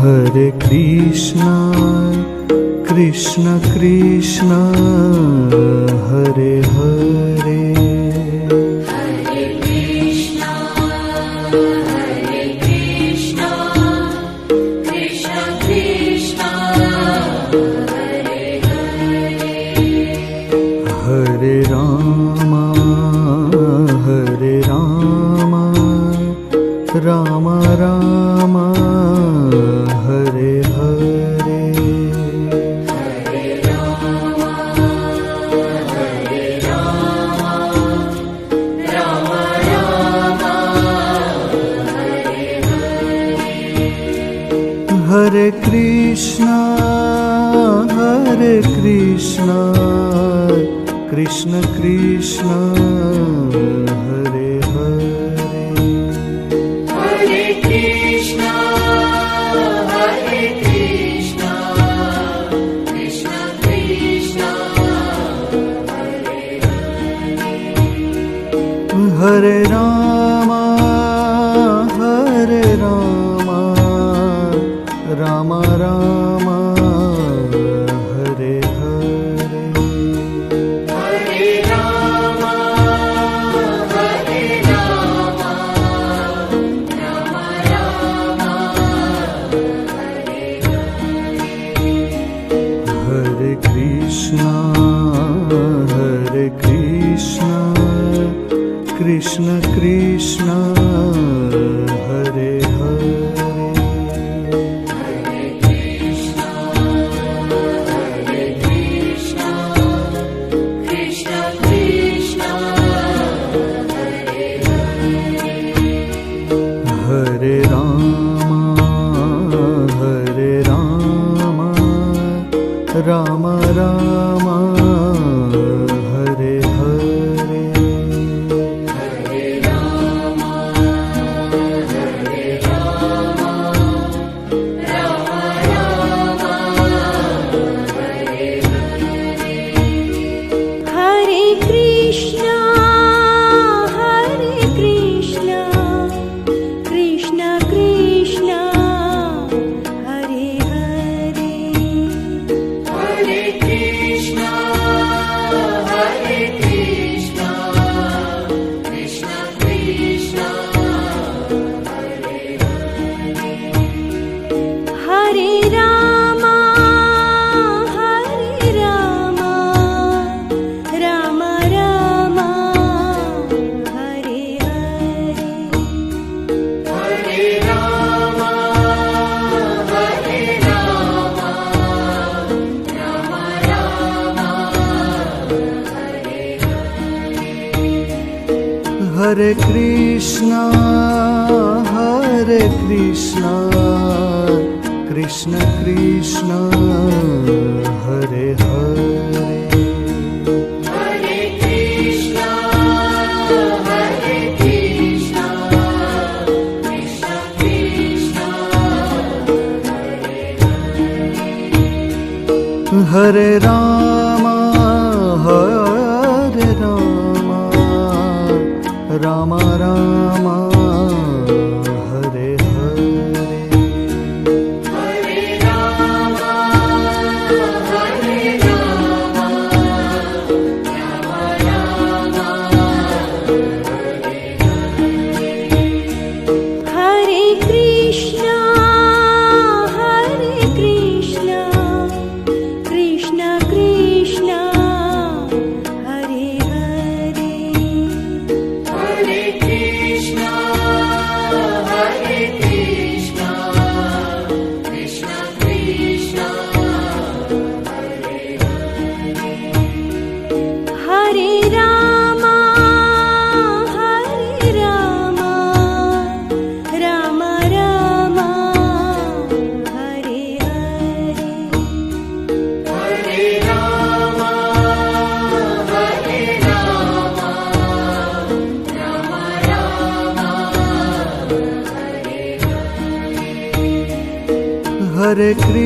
Hare Krishna, Krishna Krishna, Hare Hare. Hare Krishna, Krishna Krishna, Hare Hare. Hare Rama, Rama Rama, Hare Hare. Hare Rama, Rama Rama, Hare Hare. Hare Krishna, Krishna Krishna, Hare Hare. Hare Krishna, Krishna Krishna, Hare Hare. Hare Rama, Rama Rama, Hare Hare. Hare Rama, Rama Rama, Hare Hare. Hare Krishna, Krishna Krishna, Hare Hare. Hare Krishna, Krishna Krishna, Hare Hare. Hare Rama, Rama Rama, Hare Hare. Hare Rama, Rama Rama, Hare Hare. Hare Krishna, Krishna Krishna, Hare Hare. Hare Krishna, Krishna Krishna, Hare Hare. Hare Rama, Rama Rama, Hare Hare. Hare Rama, Rama Rama, Hare Hare. Hare Krishna, Krishna Krishna, Hare Hare. Hare Krishna, Krishna Krishna, Hare Hare. Hare Rama, Rama Rama, Hare Hare. Hare Rama, Rama Rama, Hare Hare. Hare Krishna, Krishna Krishna, Hare Hare. Hare Krishna, Krishna Krishna, Hare Hare. Hare Rama, Rama Rama, Hare Hare. Hare Rama, Rama Rama, Hare Hare. Hare Krishna.